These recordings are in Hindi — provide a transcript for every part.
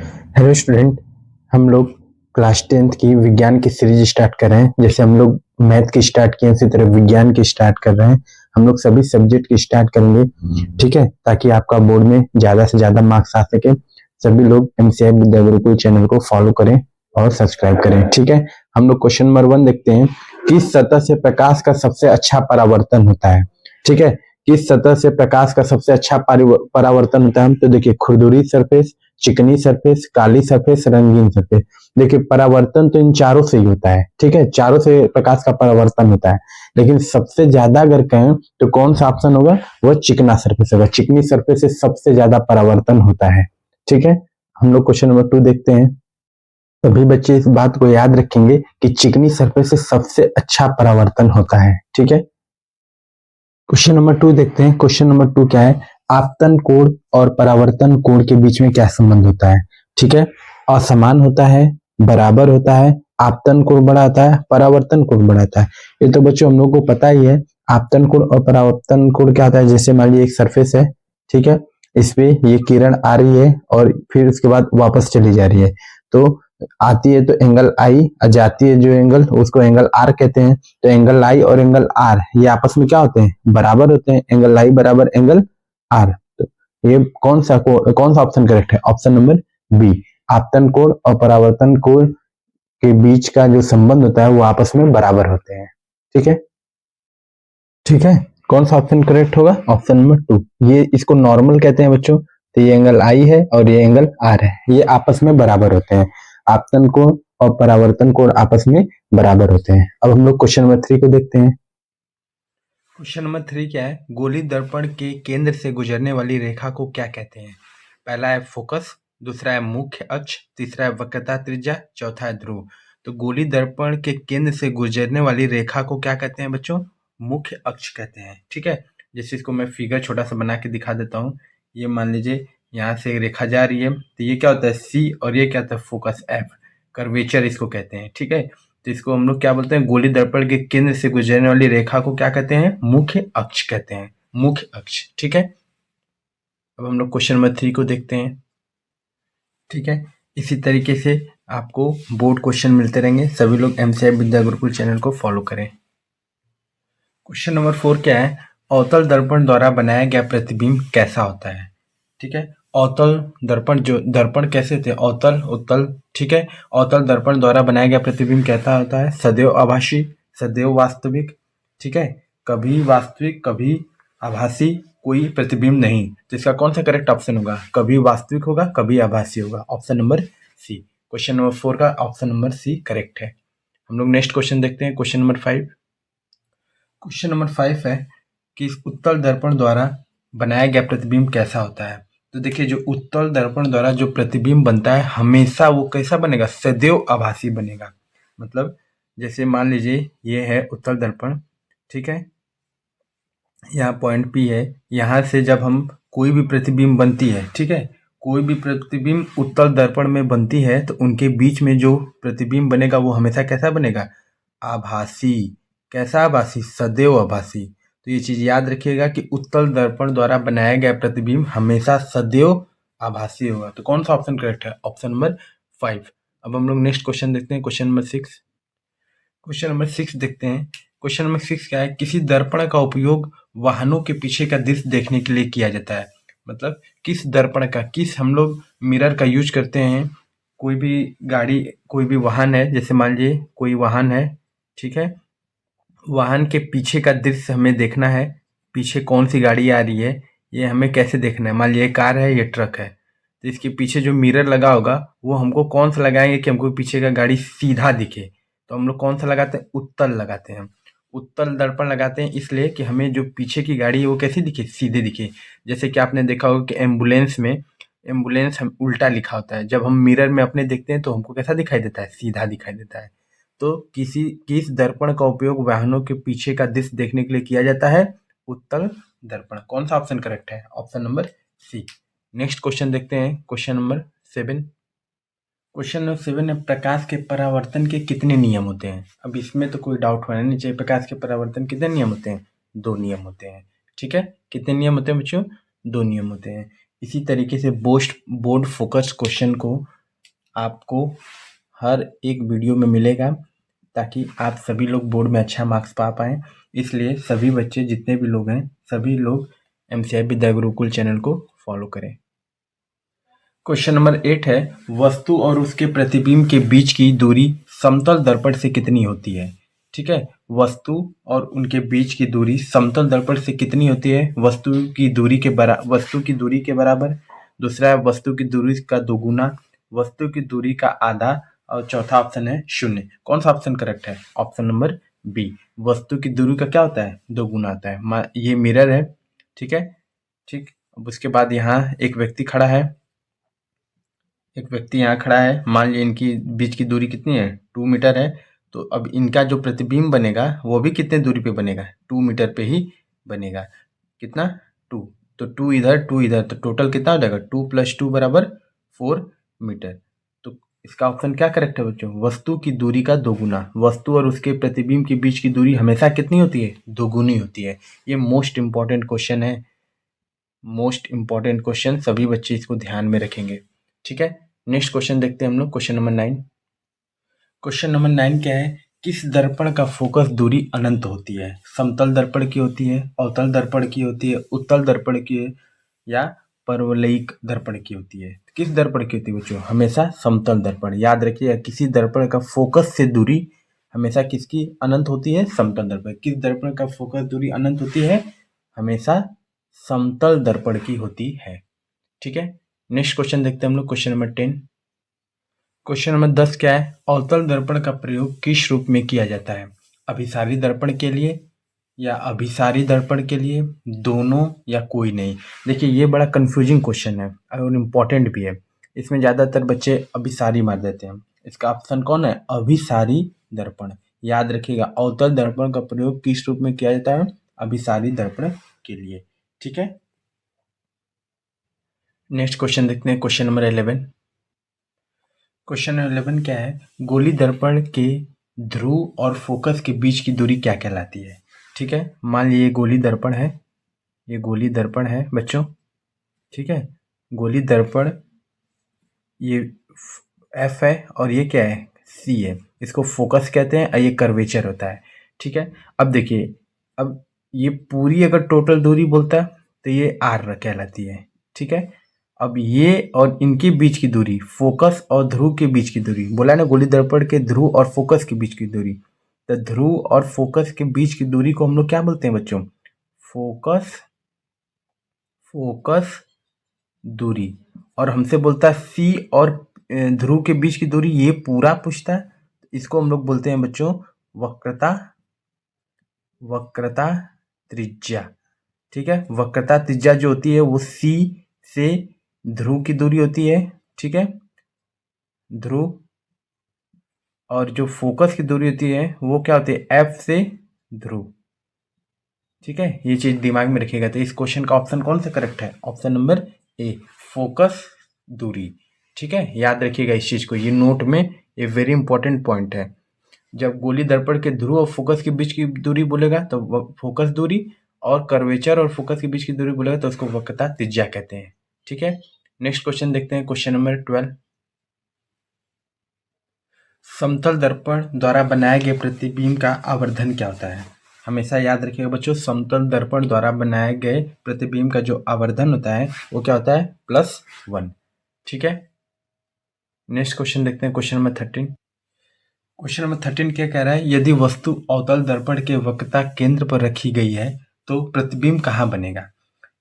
हेलो स्टूडेंट, हम लोग क्लास 10th की विज्ञान की सीरीज स्टार्ट कर रहे हैं। जैसे हम लोग मैथ की स्टार्ट किए उसी तरह विज्ञान की स्टार्ट कर रहे हैं। हम लोग सभी सब्जेक्ट की स्टार्ट करेंगे, ठीक है, ताकि आपका बोर्ड में ज्यादा से ज्यादा मार्क्स आ सके। सभी लोग एमसीआई विद्या गुरुकुल चैनल को फॉलो करें और सब्सक्राइब करें, ठीक है। हम लोग क्वेश्चन नंबर 1 देखते हैं। किस सतह से प्रकाश का सबसे अच्छा परावर्तन होता है, ठीक है। किस सतह से प्रकाश का सबसे अच्छा परावर्तन होता है, तो देखिए खुरदुरी सरफेस, चिकनी सरफेस, काली सरफेस, रंगीन सरफेस। देखिए परावर्तन तो इन चारों से ही होता है, ठीक है, चारों से प्रकाश का परावर्तन होता है। लेकिन सबसे ज्यादा अगर कहें तो कौन सा ऑप्शन होगा, वह चिकना सरफेस होगा। चिकनी सरफेस से सबसे ज्यादा परावर्तन होता है, ठीक है। हम लोग क्वेश्चन नंबर 2 देखते हैं। सभी बच्चे इस बात को याद रखेंगे कि चिकनी सरफेस से सबसे अच्छा परावर्तन होता है, ठीक है। क्वेश्चन नंबर 2 देखते हैं। क्वेश्चन नंबर 2 क्या है, आपतन कोण और परावर्तन कोण के बीच में क्या संबंध होता है, ठीक है। असमान होता है, बराबर होता है, आपतन कोण बड़ा होता है, परावर्तन कोण बड़ा होता है। ये तो बच्चों हम लोग को पता ही है। आपतन कोण और परावर्तन कोण क्या होता है, जैसे मान लीजिए एक सरफेस है, ठीक है, इस पे ये किरण आ रही है और फिर उसके बाद वापस चली जा रही है। तो आती है तो एंगल आई, और जाती है जो एंगल, उसको एंगल आर कहते हैं। तो एंगल आई और एंगल आर ये आपस में क्या होते हैं, बराबर होते हैं। एंगल आई बराबर एंगल आर। तो ये कौन सा ऑप्शन करेक्ट है, ऑप्शन नंबर बी। आपतन कोण और परावर्तन कोण के बीच का जो संबंध होता है वो आपस में बराबर होते हैं, ठीक है। ठीक है, कौन सा ऑप्शन करेक्ट होगा, ऑप्शन नंबर 2। ये इसको नॉर्मल कहते हैं बच्चों। तो ये एंगल आई है और ये एंगल आर है, ये आपस में बराबर होते हैं। आपतन कोण और परावर्तन कोण आपस में बराबर होते हैं। अब हम लोग क्वेश्चन नंबर 3 को देखते हैं। क्वेश्चन नंबर 3 क्या है, गोली दर्पण के केंद्र से गुजरने वाली रेखा को क्या कहते हैं। पहला है फोकस, दूसरा है मुख्य अक्ष, तीसरा है वक्रता त्रिज्या, चौथा है ध्रुव। तो गोली दर्पण के केंद्र से गुजरने वाली रेखा को क्या कहते हैं बच्चों, मुख्य अक्ष कहते हैं, ठीक है। जैसे इसको मैं फिगर छोटा सा बना के दिखा देता हूँ। ये मान लीजिए यहाँ से एक रेखा जा रही है, तो ये क्या होता है सी, और ये क्या होता है फोकस एफ। कर्वेचर इसको कहते हैं, ठीक है। तो इसको हम लोग क्या बोलते हैं, गोली दर्पण के केंद्र से गुजरने वाली रेखा को क्या कहते हैं, मुख्य अक्ष कहते हैं, मुख्य अक्ष, ठीक है। अब हम लोग क्वेश्चन नंबर 3 को देखते हैं, ठीक है। इसी तरीके से आपको बोर्ड क्वेश्चन मिलते रहेंगे। सभी लोग एमसीआई विद्या गुरुकुल चैनल को फॉलो करें। क्वेश्चन नंबर 4 क्या है, अवतल दर्पण द्वारा बनाया गया प्रतिबिंब कैसा होता है, ठीक है। अवतल दर्पण, जो दर्पण कैसे होते हैं, अवतल उत्तल, ठीक है। अवतल दर्पण द्वारा बनाया गया प्रतिबिंब कैसा होता है, सदैव आभासी, सदैव वास्तविक, ठीक है। कभी वास्तविक कभी आभासी, कोई प्रतिबिंब नहीं। तो इसका कौन सा करेक्ट ऑप्शन होगा, कभी वास्तविक होगा, कभी आभासी होगा, option number C. Question number 4 का ऑप्शन नंबर सी करेक्ट है। हम लोग नेक्स्ट क्वेश्चन देखते हैं, क्वेश्चन नंबर 5। क्वेश्चन नंबर 5 है कि उत्तल दर्पण द्वारा बनाया गया प्रतिबिंब कैसा होता है। तो देखिए जो उत्तल दर्पण द्वारा जो प्रतिबिंब बनता है हमेशा वो कैसा बनेगा, सदैव आभासी बनेगा। मतलब जैसे मान लीजिए ये है उत्तल दर्पण, ठीक है, यहाँ पॉइंट पी है। यहाँ से जब हम कोई भी प्रतिबिंब बनती है, ठीक है, कोई भी प्रतिबिंब उत्तल दर्पण में बनती है तो उनके बीच में जो प्रतिबिंब बनेगा वो हमेशा कैसा बनेगा, आभासी। कैसा आभासी, सदैव आभासी। तो ये चीज याद रखिएगा कि उत्तल दर्पण द्वारा बनाया गया प्रतिबिंब हमेशा सदैव आभासी होगा। तो कौन सा ऑप्शन करेक्ट है, ऑप्शन नंबर 5। अब हम लोग नेक्स्ट क्वेश्चन देखते हैं, क्वेश्चन नंबर 6। क्वेश्चन नंबर 6 देखते हैं। क्वेश्चन नंबर 6 क्या है, किसी दर्पण का उपयोग वाहनों के पीछे का दृश्य देखने के लिए किया जाता है। मतलब किस दर्पण का, किस हम लोग मिरर का यूज करते हैं। कोई भी गाड़ी, कोई भी वाहन है, जैसे मान लीजिए कोई वाहन है, ठीक है, वाहन के पीछे का दृश्य हमें देखना है। पीछे कौन सी गाड़ी आ रही है ये हमें कैसे देखना है। मान लीजिए कार है, ये ट्रक है, तो इसके पीछे जो मिरर लगा होगा वो हमको कौन सा लगाएंगे कि हमको पीछे का गाड़ी सीधा दिखे। तो हम लोग कौन सा लगाते हैं, उत्तल लगाते हैं। उत्तल दर्पण लगाते हैं इसलिए कि हमें जो पीछे की गाड़ी है वो कैसी दिखे, सीधे दिखे। जैसे कि आपने देखा होगा कि एम्बुलेंस में, एम्बुलेंस हम उल्टा लिखा होता है, जब हम मिरर में अपने देखते हैं तो हमको कैसा दिखाई देता है, सीधा दिखाई देता है। तो किस दर्पण का उपयोग वाहनों के पीछे का दृश्य देखने के लिए किया जाता है, उत्तल दर्पण। कौन सा ऑप्शन करेक्ट है, option number C. Next question देखते हैं, क्वेश्चन नंबर 7। क्वेश्चन नंबर 7 है, प्रकाश के परावर्तन के कितने नियम होते हैं। अब इसमें तो कोई डाउट होना नहीं चाहिए। प्रकाश के परावर्तन कितने नियम होते हैं, 2 नियम होते हैं, ठीक है। कितने नियम होते हैं बच्चों, 2 नियम होते हैं। इसी तरीके से बोर्ड फोकस क्वेश्चन को आपको हर एक वीडियो में मिलेगा, ताकि आप सभी लोग बोर्ड में अच्छा मार्क्स पा पाएँ। इसलिए सभी बच्चे जितने भी लोग हैं, सभी लोग MCI विद्या गुरुकुल चैनल को फॉलो करें। क्वेश्चन नंबर 8 है, वस्तु और उसके प्रतिबिंब के बीच की दूरी समतल दर्पण से कितनी होती है? ठीक है, वस्तु और उनके बीच की दूरी समतल दर्पण से कितनी होती है? वस्तु की दूरी के बराबर, दूसरा है वस्तु की दूरी का दोगुना, वस्तु की दूरी का आधा, और चौथा ऑप्शन है 0। कौन सा ऑप्शन करेक्ट है? ऑप्शन नंबर बी, वस्तु की दूरी का क्या होता है? दोगुना होता है। ये मिरर है, ठीक है, ठीक। अब उसके बाद यहाँ एक व्यक्ति खड़ा है, मान लीजिए इनकी बीच की दूरी कितनी है? 2 मीटर है। तो अब इनका जो प्रतिबिंब बनेगा वो भी कितने दूरी पे बनेगा? 2 मीटर पे ही बनेगा। कितना? 2। तो 2 इधर, 2 इधर, तो टोटल कितना हो जाएगा? 2 + 2 = 4 मीटर। तो इसका ऑप्शन क्या करेक्ट है बच्चों? वस्तु की दूरी का दोगुना। वस्तु और उसके प्रतिबिंब के बीच की दूरी हमेशा कितनी होती है? दोगुनी होती है। ये मोस्ट इंपॉर्टेंट क्वेश्चन है, सभी बच्चे इसको ध्यान में रखेंगे, ठीक है। नेक्स्ट क्वेश्चन देखते हैं हम लोग, क्वेश्चन नंबर 9। क्वेश्चन नंबर 9 क्या है? किस दर्पण का फोकस दूरी अनंत होती है? समतल दर्पण की होती है, अवतल दर्पण की होती है, उत्तल दर्पण की है, या परवलयिक दर्पण की होती है? किस दर्पण की होती है बच्चों? हमेशा समतल दर्पण। याद रखिए, किसी दर्पण का फोकस से दूरी हमेशा किसकी अनंत होती है? समतल दर्पण। किस दर्पण का फोकस दूरी अनंत होती है? हमेशा समतल दर्पण की होती है, ठीक है। नेक्स्ट क्वेश्चन देखते हैं हम लोग, क्वेश्चन नंबर 10। क्वेश्चन नंबर 10 क्या है? अवतल दर्पण का प्रयोग किस रूप में किया जाता है? अभिसारी दर्पण के लिए या अभिसारी दर्पण के लिए, दोनों या कोई नहीं? देखिए, ये बड़ा कंफ्यूजिंग क्वेश्चन है और इम्पोर्टेंट भी है। इसमें ज़्यादातर बच्चे अभिसारी मार देते हैं। इसका ऑप्शन कौन है? अभिसारी दर्पण। याद रखिएगा, अवतल दर्पण का प्रयोग किस रूप में किया जाता है? अभिसारी दर्पण के लिए, ठीक है। नेक्स्ट क्वेश्चन देखते हैं, क्वेश्चन नंबर 11। क्वेश्चन 11 क्या है? गोली दर्पण के ध्रुव और फोकस के बीच की दूरी क्या कहलाती है? ठीक है, मान लीजिए गोली दर्पण है, ये गोली दर्पण है बच्चों, ठीक है। गोली दर्पण ये F है और ये क्या है? C है। इसको फोकस कहते हैं और ये कर्वेचर होता है, ठीक है। अब देखिए, अब ये पूरी अगर टोटल दूरी बोलता है तो ये R कहलाती है, ठीक है। अब ये और इनके बीच की दूरी, फोकस और ध्रुव के बीच की दूरी, बोला ना गोली दर्पण के ध्रुव और फोकस के बीच की दूरी, तो ध्रुव और फोकस के बीच की दूरी को हम लोग क्या बोलते हैं बच्चों? फोकस दूरी। और हमसे बोलता है C और ध्रुव के बीच की दूरी, ये पूरा पूछता है, इसको हम लोग बोलते हैं बच्चों वक्रता त्रिज्या, ठीक है। वक्रता त्रिज्या जो होती है वो C से ध्रुव की दूरी होती है, ठीक है, ध्रुव। और जो फोकस की दूरी होती है वो क्या होती है? F से ध्रुव, ठीक है। ये चीज दिमाग में रखिएगा। तो इस क्वेश्चन का ऑप्शन कौन सा करेक्ट है? ऑप्शन नंबर ए, फोकस दूरी, ठीक है। याद रखिएगा इस चीज को, ये नोट में ये वेरी इंपॉर्टेंट पॉइंट है। जब गोली दर्पण के ध्रुव और फोकस के बीच की दूरी बोलेगा तो फोकस दूरी, और कर्वेचर और फोकस के बीच की दूरी बोलेगा तो उसको वक्रता त्रिज्या कहते हैं, ठीक है। नेक्स्ट क्वेश्चन देखते हैं, क्वेश्चन नंबर 12। समतल दर्पण द्वारा बनाए गए प्रतिबिंब का आवर्धन क्या होता है? हमेशा याद रखिएगा बच्चों, समतल दर्पण द्वारा बनाए गए प्रतिबिंब का जो आवर्धन होता है वो क्या होता है? +1, ठीक है। नेक्स्ट क्वेश्चन देखते हैं, क्वेश्चन नंबर 13। क्वेश्चन नंबर 13 क्या कह रहा है? यदि वस्तु अवतल दर्पण के वक्रता केंद्र पर रखी गई है तो प्रतिबिंब कहाँ बनेगा?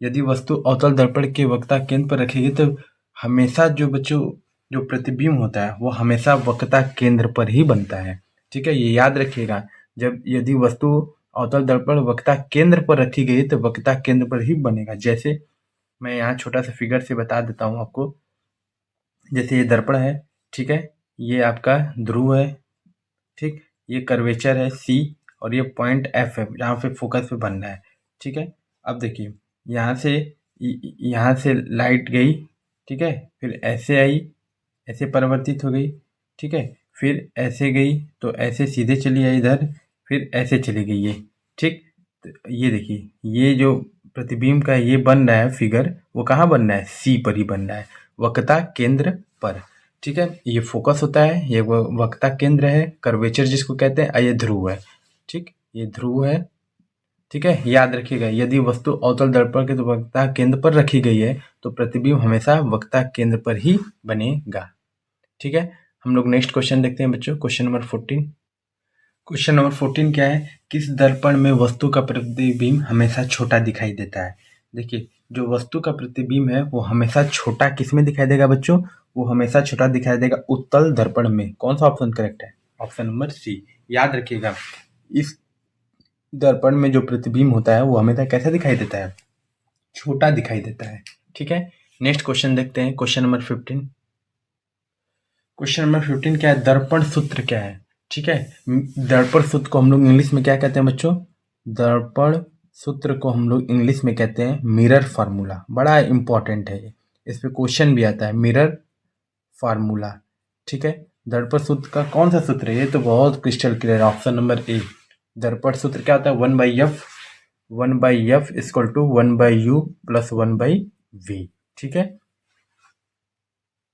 यदि वस्तु अवतल दर्पण के वक्रता केंद्र पर रखी गई तो हमेशा जो बच्चों जो प्रतिबिंब होता है वो हमेशा वक्रता केंद्र पर ही बनता है, ठीक है। ये याद रखिएगा, जब यदि वस्तु अवतल दर्पण वक्रता केंद्र पर रखी गई तो वक्रता केंद्र पर ही बनेगा। जैसे मैं यहाँ छोटा सा फिगर से बता देता हूँ आपको। जैसे ये दर्पण है, ठीक है, ये आपका ध्रुव है, ठीक, ये कर्वेचर है C, और ये पॉइंट F है जहाँ पे फोकस पे बनना है, ठीक है। अब देखिए, यहाँ से लाइट गई, ठीक है, फिर ऐसे आई, ऐसे परिवर्तित हो गई, ठीक है, फिर ऐसे गई तो ऐसे सीधे चली आई इधर, फिर ऐसे चली गई ये, ठीक। तो ये देखिए, ये जो प्रतिबिंब का ये बन रहा है फिगर, वो कहाँ बन रहा है? C पर ही बन रहा है, वक्रता केंद्र पर, ठीक है, ये फोकस होता है, ये वक्रता केंद्र है, कर्वेचर जिसको कहते हैं, ये ध्रुव है। ठीक, ये ध्रुव है। ठीक है, याद रखिएगा, यदि वस्तु अवतल दर्पण के वक्रता केंद्र पर रखी गई है तो प्रतिबिंब हमेशा वक्रता केंद्र पर ही बनेगा। ठीक है, हम लोग नेक्स्ट क्वेश्चन देखते हैं बच्चों, क्वेश्चन नंबर 14। क्वेश्चन नंबर 14 क्या है, किस दर्पण में वस्तु का प्रतिबिंब हमेशा छोटा दिखाई देता है। देखिए, जो वस्तु का प्रतिबिंब है वो हमेशा छोटा किस में दिखाई देगा बच्चों, वो हमेशा छोटा दिखाई देगा उत्तल दर्पण में। कौन सा ऑप्शन करेक्ट है, ऑप्शन नंबर सी। याद रखिएगा, इस दर्पण में जो प्रतिबिंब होता है वो हमेशा कैसा दिखाई देता है, छोटा दिखाई देता है। ठीक है, नेक्स्ट क्वेश्चन देखते हैं, क्वेश्चन नंबर 15। क्वेश्चन नंबर 15 क्या है, दर्पण सूत्र क्या है। ठीक है, दर्पण सूत्र को हम लोग इंग्लिश में क्या कहते हैं बच्चों, दर्पण सूत्र को हम लोग इंग्लिश में कहते हैं मिरर फार्मूला। बड़ा इंपॉर्टेंट है ये, इस पे क्वेश्चन भी आता है, मिरर फार्मूला। ठीक है, दर्पण सूत्र का कौन सा सूत्र है, ये तो बहुत क्रिस्टल क्लियर है, ऑप्शन नंबर ए। दर्पण सूत्र क्या होता है, 1/f equal to 1/u plus 1/v। ठीक है,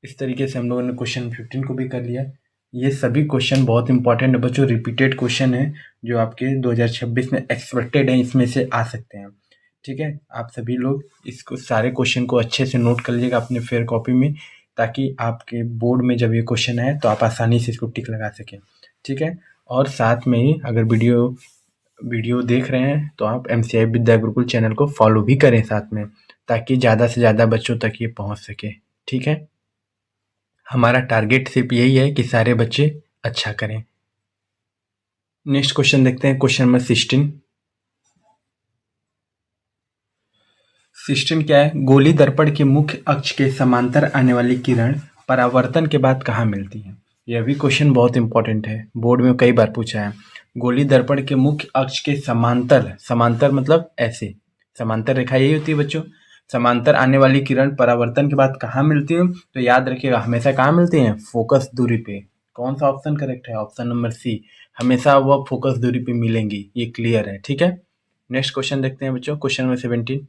इस तरीके से हम लोगों ने क्वेश्चन 15 को भी कर लिया। ये सभी क्वेश्चन बहुत इंपॉर्टेंट है बच्चों, रिपीटेड क्वेश्चन है जो आपके 2026 में एक्सपेक्टेड है, इसमें से आ सकते हैं। ठीक है, आप सभी लोग इसको सारे क्वेश्चन को अच्छे से नोट कर लीजिएगा अपने फेयर कॉपी में, ताकि आपके बोर्ड में जब ये क्वेश्चन आए तो आप आसानी से इसको टिक लगा सकें। ठीक है, और साथ में ही अगर वीडियो देख रहे हैं तो आप MCI विद्या गुरुकुल चैनल को फॉलो भी करें साथ में, ताकि ज़्यादा से ज़्यादा बच्चों तक ये पहुंच सके। ठीक है, हमारा टारगेट सिर्फ यही है कि सारे बच्चे अच्छा करें। नेक्स्ट क्वेश्चन देखते हैं, क्वेश्चन नंबर 16। 16 क्या है, गोली दर्पण के मुख्य अक्ष के समांतर आने वाली किरण परावर्तन के बाद कहाँ मिलती है। यह भी क्वेश्चन बहुत इंपॉर्टेंट है, बोर्ड में कई बार पूछा है। गोली दर्पण के मुख्य अक्ष के समांतर, समांतर मतलब ऐसे, समांतर रेखा यही होती है बच्चों। समांतर आने वाली किरण परावर्तन के बाद कहाँ मिलती है, तो याद रखिएगा हमेशा कहाँ मिलती है, फोकस दूरी पे। कौन सा ऑप्शन करेक्ट है, ऑप्शन नंबर सी, हमेशा वह फोकस दूरी पे मिलेंगी, ये क्लियर है। ठीक है, नेक्स्ट क्वेश्चन देखते हैं बच्चों, क्वेश्चन नंबर 17।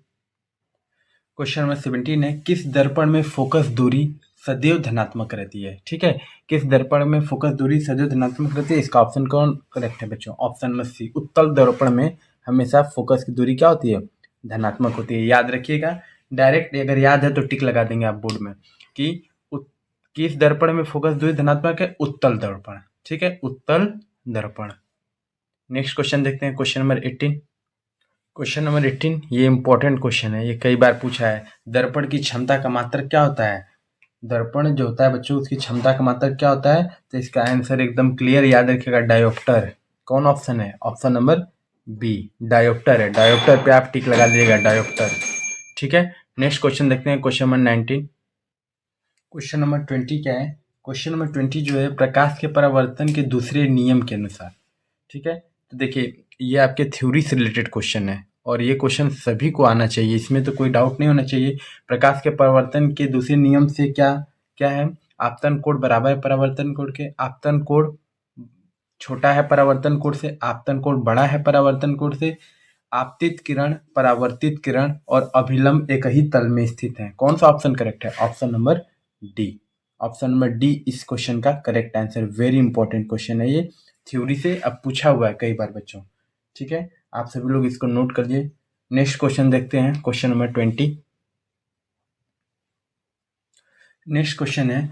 क्वेश्चन नंबर 17 है, किस दर्पण में फोकस दूरी सदैव धनात्मक रहती है। ठीक है, किस दर्पण में फोकस दूरी सदैव धनात्मक रहती है, इसका ऑप्शन कौन करेक्ट है बच्चों, ऑप्शन नंबर सी। उत्तल दर्पण में हमेशा फोकस की दूरी क्या होती है, धनात्मक होती है। याद रखिएगा, डायरेक्ट अगर याद है तो टिक लगा देंगे आप बोर्ड में कि किस दर्पण में फोकस दूरी धनात्मक है, उत्तल दर्पण। ठीक है, उत्तल दर्पण। नेक्स्ट क्वेश्चन देखते हैं, क्वेश्चन नंबर 18। क्वेश्चन नंबर 18 ये इंपॉर्टेंट क्वेश्चन है, ये कई बार पूछा है। दर्पण की क्षमता का मात्रक क्या होता है, दर्पण जो होता है बच्चों उसकी क्षमता का मात्रक क्या होता है, तो इसका आंसर एकदम क्लियर याद रखिएगा, डायोप्टर। कौन ऑप्शन है, ऑप्शन नंबर बी, डायोप्टर है। डायोप्टर पे आप टिक लगा दीजिएगा, डायोप्टर। ठीक है, नेक्स्ट क्वेश्चन देखते हैं, क्वेश्चन नंबर 19। क्वेश्चन नंबर 20 क्या है, क्वेश्चन नंबर 20 जो है, प्रकाश के परावर्तन के दूसरे नियम के अनुसार। ठीक है, तो देखिए ये आपके थ्योरी से रिलेटेड क्वेश्चन है और ये क्वेश्चन सभी को आना चाहिए, इसमें तो कोई डाउट नहीं होना चाहिए। प्रकाश के परावर्तन के दूसरे नियम से क्या क्या है, आपतन कोण बराबर है परावर्तन कोण के, आपतन कोण छोटा है परावर्तन कोण से, आपतन कोण बड़ा है परावर्तन कोण से, आपतित किरण, परावर्तित किरण और अभिलंब एक ही तल में स्थित हैं। कौन सा ऑप्शन करेक्ट है, option number D. Option number D इस क्वेश्चन का correct answer. Very important question है ये, थ्योरी से अब पूछा हुआ है कई बार बच्चों। ठीक है, आप सभी लोग इसको नोट करिए। नेक्स्ट क्वेश्चन देखते हैं, क्वेश्चन नंबर 20। नेक्स्ट क्वेश्चन है,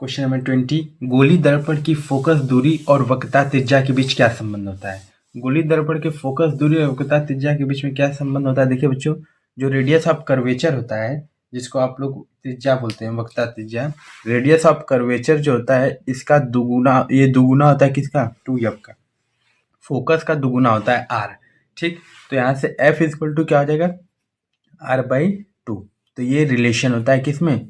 क्वेश्चन नंबर 20, गोली दर्पण की फोकस दूरी और वक्रता त्रिज्या के बीच क्या संबंध होता है। गोली दर्पण के फोकस दूरी और वक्रता त्रिज्या के बीच में क्या संबंध होता है। देखिए बच्चों, जो रेडियस ऑफ कर्वेचर होता है, जिसको आप लोग त्रिज्या बोलते हैं, वक्रता त्रिज्या, रेडियस ऑफ कर्वेचर जो होता है इसका दुगुना, ये दुगुना होता है किसका, 2f का। फोकस का दुगुना होता है r। ठीक, तो यहाँ से f इक्वल टू क्या हो जाएगा, r/2। तो ये रिलेशन होता है किसमें,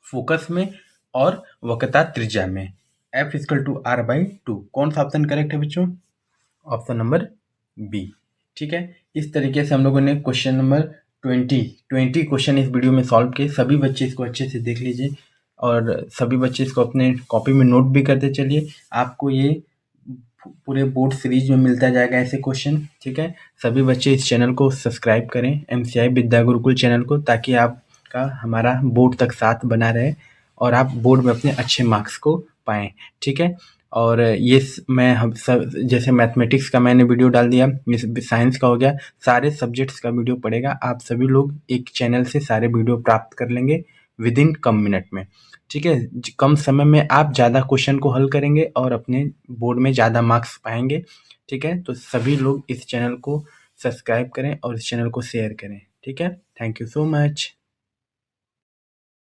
फोकस में और वक्रता त्रिज्या में, f इक्वल टू r/2। कौन सा ऑप्शन करेक्ट है बच्चों, ऑप्शन नंबर बी। ठीक है, इस तरीके से हम लोगों ने क्वेश्चन नंबर 20 क्वेश्चन इस वीडियो में सॉल्व किए। सभी बच्चे इसको अच्छे से देख लीजिए और सभी बच्चे इसको अपने कॉपी में नोट भी करते चलिए, आपको ये पूरे बोर्ड सीरीज में मिलता जाएगा ऐसे क्वेश्चन। ठीक है, सभी बच्चे इस चैनल को सब्सक्राइब करें, MCI विद्या गुरुकुल चैनल को, ताकि आपका हमारा बोर्ड तक साथ बना रहे और आप बोर्ड में अपने अच्छे मार्क्स को पाएँ, ठीक है। और ये मैं हम सब जैसे मैथमेटिक्स का मैंने वीडियो डाल दिया, साइंस का हो गया, सारे सब्जेक्ट्स का वीडियो पड़ेगा। आप सभी लोग एक चैनल से सारे वीडियो प्राप्त कर लेंगे विद इन कम मिनट में, ठीक है। कम समय में आप ज़्यादा क्वेश्चन को हल करेंगे और अपने बोर्ड में ज़्यादा मार्क्स पाएंगे, ठीक है। तो सभी लोग इस चैनल को सब्सक्राइब करें और इस चैनल को शेयर करें, ठीक है। Thank you so much.